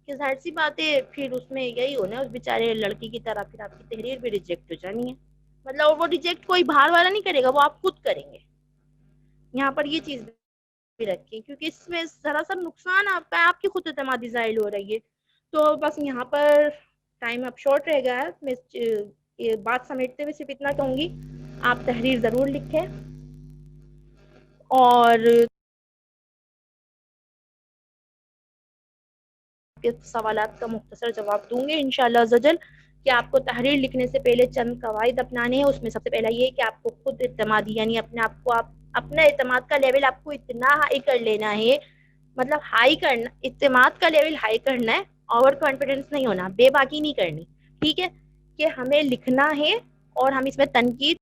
Speaker 1: کہ ظاہر سی بات ہے پھر اس میں یہی ہونا اس بیچارے لڑکی کی طرح پھر آپ کی تحریر بھی ریجیکٹ ہو جانی ہے. مطلب وہ ریجیکٹ کوئی باہر والا نہیں کرے گا, وہ آپ خود کریں گے. یہاں پر یہ چیز بھی رکھیں کیونکہ اس میں سراسر نقصان آپ کا, آپ کی خود اعتمادی ظاہر ہو رہی ہے. تو بس یہاں پر ٹائم اب شارٹ رہ گیا ہے. میں بات سمیٹتے ہوئے صرف اتنا کہوں گی آپ تحریر ضرور لکھیں اور کے سوالات کا مختصر جواب دوں گے انشاءاللہ عز و جل کہ آپ کو تحریر لکھنے سے پہلے چند قواعد اپنانے ہیں. اس میں سب سے پہلا یہ کہ آپ کو خود اعتمادی یعنی اپنے آپ کو اپنا اعتماد کا لیول آپ کو اتنا ہائی کر لینا ہے, مطلب ہائی کرنا, اعتماد کا لیول ہائی کرنا ہے, اوور کانفیڈنس نہیں ہونا, بے باکی نہیں کرنی. ٹھیک ہے کہ ہمیں لکھنا ہے اور ہم اس میں تنقید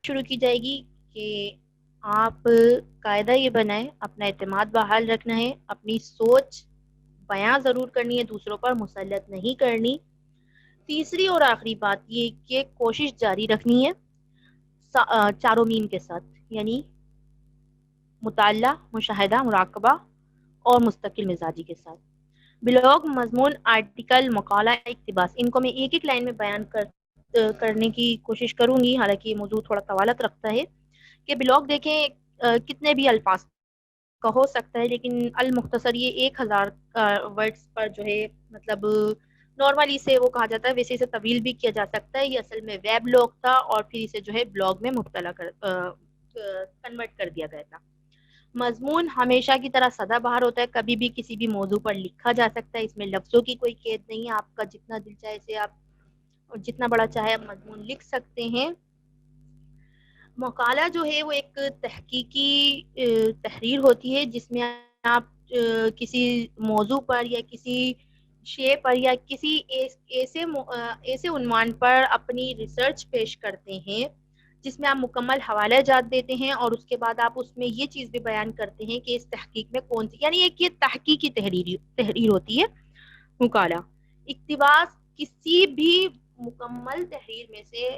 Speaker 1: شروع کی جائے گی کہ آپ قاعدہ یہ بنائیں اپنا اعتماد بحال رکھنا ہے, اپنی سوچ بیاں ضرور کرنی ہے, دوسروں پر مسلط نہیں کرنی. تیسری اور آخری بات یہ کہ کوشش جاری رکھنی ہے چاروں میم کے ساتھ, یعنی مطالعہ, مشاہدہ, مراقبہ اور مستقل مزاجی کے ساتھ. بلاگ, مضمون, آرٹیکل, مقالہ, اقتباس, ان کو میں ایک ایک لائن میں بیان کرنے کی کوشش کروں گی, حالانکہ یہ موضوع تھوڑا طوالت رکھتا ہے. کہ بلاگ دیکھیں کتنے بھی الفاظ کا ہو سکتا ہے لیکن المختصر یہ 1000 ورڈز پر جو ہے مطلب نارملی سے وہ کہا جاتا ہے, ویسے اسے طویل بھی کیا جا سکتا ہے. یہ اصل میں ویب لاگ تھا اور پھر اسے جو ہے بلاگ میں مبتلا کنورٹ کر دیا گیا تھا. مضمون ہمیشہ کی طرح سدا بہار ہوتا ہے, کبھی بھی کسی بھی موضوع پر لکھا جا سکتا ہے, اس میں لفظوں کی کوئی قید نہیں ہے. آپ کا جتنا دل چاہے اسے آپ جتنا بڑا چاہے آپ مضمون لکھ سکتے ہیں. مقالہ جو ہے وہ ایک تحقیقی تحریر ہوتی ہے جس میں آپ کسی موضوع پر یا کسی شے پر یا کسی ایسے عنوان پر اپنی ریسرچ پیش کرتے ہیں جس میں آپ مکمل حوالہ جات دیتے ہیں اور اس کے بعد آپ اس میں یہ چیز بھی بیان کرتے ہیں کہ اس تحقیق میں کون سی, یعنی ایک یہ تحقیقی تحریر ہوتی ہے مقالہ. اقتباس کسی بھی مکمل تحریر میں سے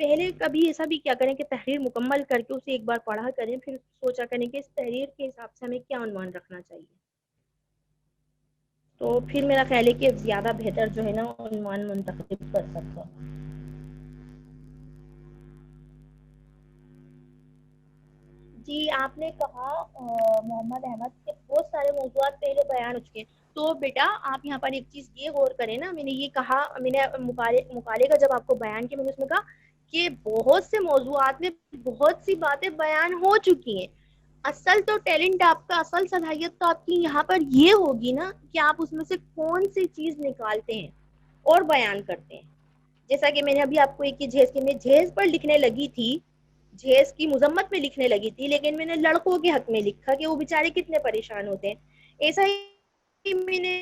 Speaker 1: پہلے کبھی ایسا بھی کیا کریں کہ تحریر مکمل کر کے اسے ایک بار پڑھا کریں، پھر سوچا کریں کہ اس تحریر کے حساب سے ہمیں کیا عنوان رکھنا چاہیے. تو پھر میرا خیال ہے کہ زیادہ بہتر جو ہے نا عنوان منتخب کر سکتے ہیں. جی آپ نے کہا محمد احمد کہ بہت سارے موضوعات پہلے بیان ہو چکے ہیں. تو بیٹا آپ یہاں پر ایک چیز یہ غور کریں نا، میں نے یہ کہا، میں نے مقالے کا جب آپ کو بیان کیا میں نے اس میں کہا کہ بہت سے موضوعات میں بہت سی باتیں بیان ہو چکی ہیں. اصل تو ٹیلنٹ آپ کا، اصل صلاحیت تو آپ کی یہاں پر یہ ہوگی نا کہ آپ اس میں سے کون سی چیز نکالتے ہیں اور بیان کرتے ہیں. جیسا کہ میں نے ابھی آپ کو ایک جہیز کی، میں جہیز پر لکھنے لگی تھی، جہیز کی مذمت میں لکھنے لگی تھی، لیکن میں نے لڑکوں کے حق میں لکھا کہ وہ بیچارے کتنے پریشان ہوتے ہیں. ایسا ہی میں نے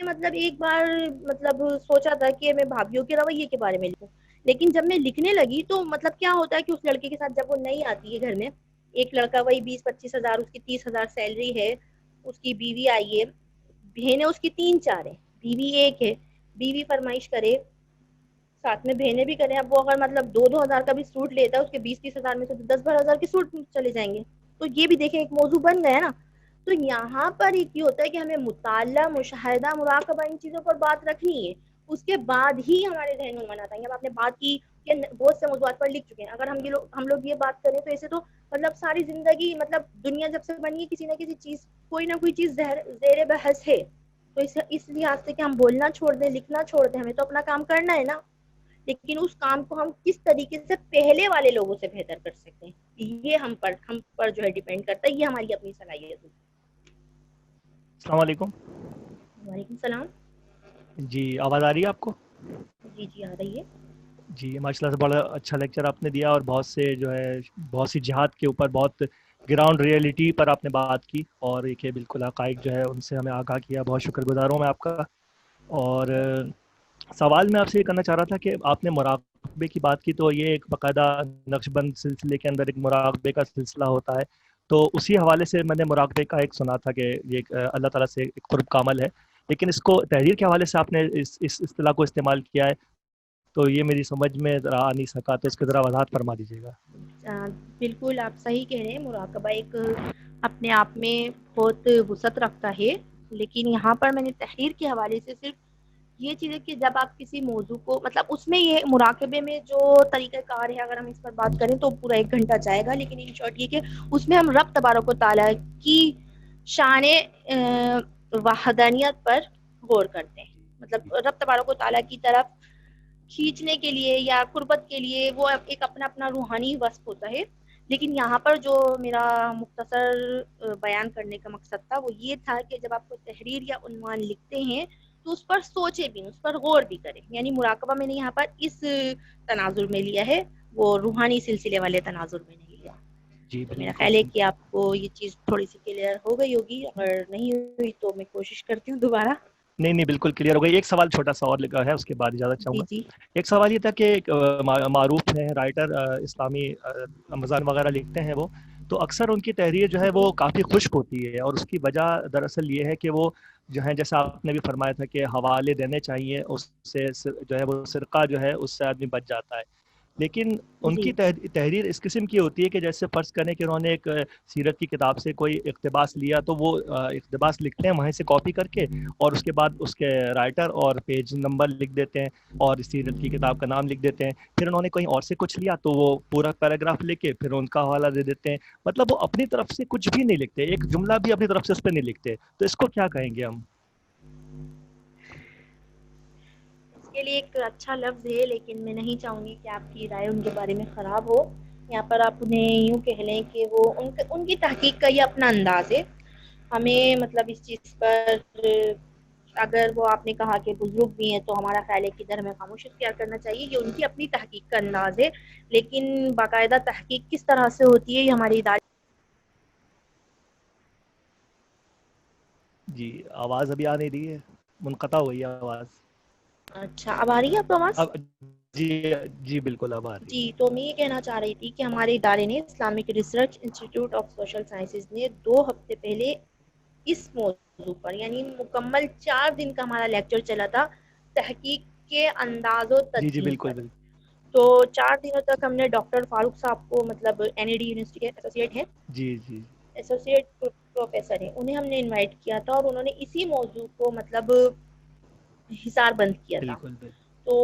Speaker 1: مطلب ایک بار مطلب سوچا تھا کہ میں بھابھیوں کے رویے کے بارے میں لکھوں، لیکن جب میں لکھنے لگی تو مطلب کیا ہوتا ہے کہ اس لڑکے کے ساتھ جب وہ نہیں آتی ہے گھر میں، ایک لڑکا وہی 20-25 ہزار، اس کی 30 ہزار سیلری ہے، اس کی بیوی آئی ہے، بہنیں اس کی 3-4 ہیں، بیوی ایک ہے، بیوی فرمائش کرے ساتھ میں بہنیں بھی کریں. اب وہ اگر مطلب 2-2 ہزار کا بھی سوٹ لیتا ہے، اس کے 20-30 ہزار میں سے 10-12 ہزار کے سوٹ چلے جائیں گے. تو یہ بھی دیکھیں ایک موضوع بن گیا نا. تو یہاں پر ایک یہ ہوتا ہے کہ ہمیں مطالعہ، مشاہدہ، مراقبہ ان چیزوں پر بات رکھنی ہے، اس کے بعد ہی ہمارے ذہن میں آتا ہے. اب آپ نے بات کی کہ بہت سے موضوعات پر لکھ چکے ہیں، اگر ہم لوگ یہ بات کریں تو ایسے تو مطلب ساری زندگی، مطلب دنیا جب سے بنی ہے کسی نہ کسی چیز، کوئی نہ کوئی چیز زیر بحث ہے. تو اس لحاظ سے کہ ہم بولنا چھوڑ دیں، لکھنا چھوڑ دیں، ہمیں تو اپنا کام کرنا ہے نا. لیکن اس کام کو ہم کس طریقے سے پہلے والے لوگوں سے بہتر کر سکتے ہیں، یہ ہم پر جو ہے ڈیپینڈ کرتا ہے. یہ ہماری اپنی صلاحیت ہے.
Speaker 2: السلام علیکم.
Speaker 1: وعلیکم السلام.
Speaker 2: جی آواز آ رہی ہے آپ کو؟
Speaker 1: جی جی آ رہی ہے.
Speaker 2: جی ماشاء اللہ سے بڑا اچھا لیکچر آپ نے دیا، اور بہت سے جو ہے بہت سی جہاد کے اوپر، بہت گراؤنڈ ریئلٹی پر آپ نے بات کی، اور ایک بالکل حقائق جو ہے ان سے ہمیں آگاہ کیا. بہت شکر گزار ہوں میں آپ کا. اور سوال میں آپ سے یہ کرنا چاہ رہا تھا کہ آپ نے مراقبے کی بات کی، تو یہ ایک باقاعدہ نقش بند سلسلے کے اندر ایک مراقبے کا سلسلہ ہوتا ہے. تو اسی حوالے سے میں نے مراقبے کا ایک سنا تھا کہ یہ اللہ تعالیٰ سے ایک قرب کا عمل ہے، لیکن اس کو تحریر کے حوالے سے آپ نے اس اصطلاح کو استعمال کیا ہے، تو یہ میری سمجھ میں ذرا آ نہیں سکا، تو اس کی ذرا وضاحت فرما دیجیے گا.
Speaker 1: بالکل آپ صحیح کہہ رہے ہیں. مراقبہ ایک اپنے آپ میں بہت وسعت رکھتا ہے، لیکن یہاں پر میں نے تحریر کے حوالے سے صرف یہ چیز ہے کہ جب آپ کسی موضوع کو مطلب اس میں یہ مراقبے میں جو طریقہ کار ہے، اگر ہم اس پر بات کریں تو پورا 1 گھنٹہ جائے گا، لیکن ان شارٹ یہ کہ اس میں ہم رب تبارک و تعالیٰ کی شان وحدانیت پر غور کرتے ہیں. مطلب رب تبارک و تعالیٰ کی طرف کھینچنے کے لیے یا قربت کے لیے وہ ایک اپنا اپنا روحانی وصف ہوتا ہے. لیکن یہاں پر جو میرا مختصر بیان کرنے کا مقصد تھا وہ یہ تھا کہ جب آپ کو تحریر یا عنوان لکھتے ہیں تو اس پر سوچے بھی، اس پر غور بھی کریں. یعنی مراقبہ میں نے یہاں پر اس تناظر میں لیا ہے، وہ روحانی سلسلے والے تناظر میں نہیں لیا.
Speaker 2: جی
Speaker 1: تو میرا
Speaker 2: بالکل.
Speaker 1: خیال ہے کہ آپ کو یہ چیز تھوڑی سی کلیئر ہو گئی ہوگی، اگر نہیں ہوئی تو میں کوشش کرتی ہوں دوبارہ.
Speaker 2: نہیں نہیں بالکل کلیئر ہو گئی. ایک سوال چھوٹا سا اور لگا ہے، اس کے بعد اجازت چاہوں
Speaker 1: جی
Speaker 2: گا.
Speaker 1: جی
Speaker 2: ایک سوال یہ تھا کہ ایک معروف ہیں رائٹر، اسلامی مضامین وغیرہ لکھتے ہیں وہ، تو اکثر ان کی تحریر جو ہے
Speaker 1: جی
Speaker 2: وہ کافی خشک ہوتی ہے، اور اس کی وجہ دراصل یہ ہے کہ وہ جو ہے جیسا آپ نے بھی فرمایا تھا کہ حوالے دینے چاہیے، اس سے جو ہے وہ سرقہ جو ہے اس سے آدمی بچ جاتا ہے. لیکن ان
Speaker 1: جی
Speaker 2: کی تحریر اس قسم کی ہوتی ہے کہ جیسے فرض کریں کہ انہوں نے ایک سیرت کی کتاب سے کوئی اقتباس لیا، تو وہ اقتباس لکھتے ہیں وہیں سے کاپی کر کے، اور اس کے بعد اس کے رائٹر اور پیج نمبر لکھ دیتے ہیں اور سیرت کی کتاب کا نام لکھ دیتے ہیں. پھر انہوں نے کہیں اور سے کچھ لیا تو وہ پورا پیراگراف لے کے پھر ان کا حوالہ دے دیتے ہیں. مطلب وہ اپنی طرف سے کچھ بھی نہیں لکھتے، ایک جملہ بھی اپنی طرف سے اس پہ نہیں لکھتے. تو اس کو کیا کہیں گے ہم؟
Speaker 1: اس کے لیے ایک اچھا لفظ ہے، لیکن میں نہیں چاہوں گی کہ آپ کی رائے ان کے بارے میں خراب ہو. یہاں پر آپ انہیں یوں کہہ لیں کہ وہ ان کی تحقیق کا یہ اپنا انداز ہے. ہمیں مطلب اس چیز پر اگر وہ آپ نے کہا کہ بزرگ بھی ہیں تو ہمارا خیال ہے کہ ادھر ہمیں خاموشی اختیار کرنا چاہیے. یہ ان کی اپنی تحقیق کا انداز ہے، لیکن باقاعدہ تحقیق کس طرح سے ہوتی ہے یہ ہماری ادارے.
Speaker 2: جی آواز ابھی آ نہیں رہی ہے، منقطع ہوئی ہے آواز.
Speaker 1: اچھا اب آ رہی ہے آپ کو آواز؟
Speaker 2: اب جی جی بالکل اب آ رہی
Speaker 1: جی
Speaker 2: ہے.
Speaker 1: تو میں یہ کہنا چاہ رہی تھی کہ ہمارے ادارے نے اسلامک ریسرچ انسٹی ٹیوٹ آف سوشل سائنسز نے 2 ہفتے پہلے اس موضوع پر یعنی مکمل 4 دن کا ہمارا لیکچر چلا تھا، تحقیق کے انداز و
Speaker 2: جی جی
Speaker 1: تدوین
Speaker 2: بالکل
Speaker 1: پر.
Speaker 2: بالکل.
Speaker 1: تو 4 دنوں تک ہم نے ڈاکٹر فاروق صاحب کو, مطلب NAD یونیورسٹی کے ایسوسیٹ ہیں,
Speaker 2: جی جی
Speaker 1: ایسوسیٹ پروفیسر ہیں, انہیں ہم نے انوائٹ کیا تھا, اور انہوں نے اسی موضوع کو مطلب حصار بند کیا تھا.
Speaker 2: بالکل بالکل
Speaker 1: تو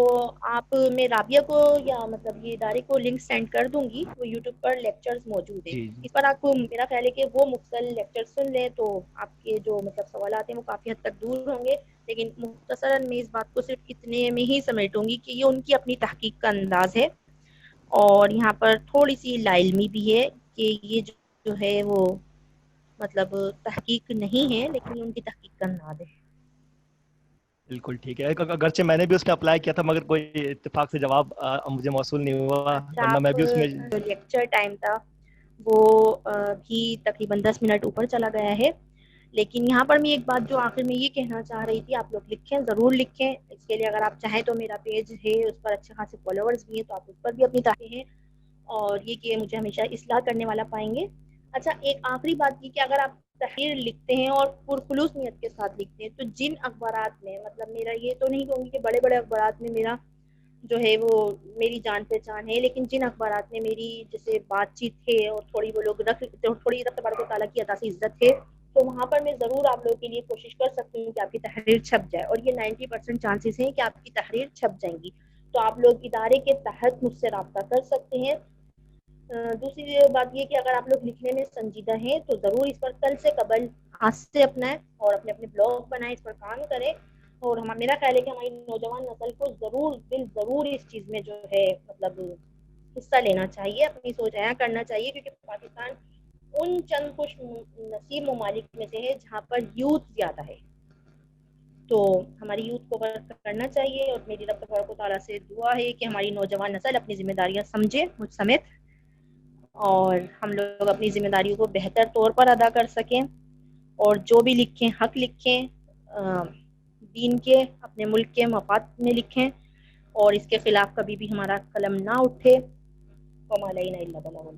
Speaker 1: آپ, میں رابعہ کو یا مطلب یہ ادارے کو لنک سینڈ کر دوں گی, وہ یوٹیوب پر لیکچرز موجود ہیں,
Speaker 2: جی جی
Speaker 1: اس پر آپ کو, میرا خیال ہے کہ وہ مفصل لیکچر سن لیں تو آپ کے جو مطلب سوالات ہیں وہ کافی حد تک دور ہوں گے. لیکن مختصراً میں اس بات کو صرف اتنے میں ہی سمیٹوں گی کہ یہ ان کی اپنی تحقیق کا انداز ہے, اور یہاں پر تھوڑی سی لا علمی بھی ہے کہ یہ جو ہے وہ مطلب تحقیق نہیں ہے, لیکن ان کی تحقیق کا انداز ہے.
Speaker 2: بالکل ٹھیک ہے. اگرچہ میں نے بھی اس میں اپلائی کیا تھا مگر کوئی اتفاق سے جواب مجھے موصول نہیں ہوا,
Speaker 1: اچھا,
Speaker 2: ورنہ میں
Speaker 1: آپ
Speaker 2: بھی اس میں.
Speaker 1: جو لیکچر ٹائم تھا وہ بھی تقریباً 10 منٹ اوپر چلا گیا ہے. لیکن یہاں پر میں ایک بات جو آخر میں یہ کہنا چاہ رہی تھی, آپ لوگ لکھیں, ضرور لکھیں. اس کے لیے اگر آپ چاہیں تو میرا پیج ہے, اس پر اچھے خاصے فالوورز بھی ہیں, تو آپ اس پر بھی اپنی تاکید ہیں, اور یہ کہ مجھے ہمیشہ اصلاح کرنے والا پائیں گے. اچھا, ایک آخری بات یہ کہ اگر آپ تحریر لکھتے ہیں اور پرخلوص نیت کے ساتھ لکھتے ہیں, تو جن اخبارات میں, مطلب میرا یہ تو نہیں کہوں گی کہ بڑے بڑے اخبارات میں میرا جو ہے وہ میری جان پہچان ہے, لیکن جن اخبارات میں میری جیسے بات چیت ہے اور تھوڑی وہ لوگ تھوڑی تبارک و تعالیٰ کی عطا سے عزت ہے, تو وہاں پر میں ضرور آپ لوگوں کے لیے کوشش کر سکتی ہوں کہ آپ کی تحریر چھپ جائے, اور یہ 90% چانسز ہیں کہ آپ کی تحریر چھپ جائیں گی. تو آپ لوگ ادارے کے تحت مجھ سے رابطہ کر سکتے ہیں. دوسری بات یہ کہ اگر آپ لوگ لکھنے میں سنجیدہ ہیں تو ضرور اس پر کل سے قبل آج سے اپنائیں, اور اپنے اپنے بلاگ بنائیں, اس پر کام کریں. اور میرا خیال ہے کہ ہماری نوجوان نسل کو ضرور اس چیز میں جو ہے مطلب حصہ لینا چاہیے, اپنی سوچ عیاں کرنا چاہیے, کیونکہ پاکستان ان چند خوش نصیب ممالک میں سے ہے جہاں پر یوتھ زیادہ ہے. تو ہماری یوتھ کو ورک کرنا چاہیے, اور میری رب تبارک و تعالیٰ سے دعا ہے کہ ہماری نوجوان نسل اپنی ذمہ داریاں سمجھے, مجھ سمیت, اور ہم لوگ اپنی ذمہ داریوں کو بہتر طور پر ادا کر سکیں, اور جو بھی لکھیں حق لکھیں, دین کے, اپنے ملک کے مفاد میں لکھیں, اور اس کے خلاف کبھی بھی ہمارا قلم نہ اٹھے. وما علینا الا البلاغ.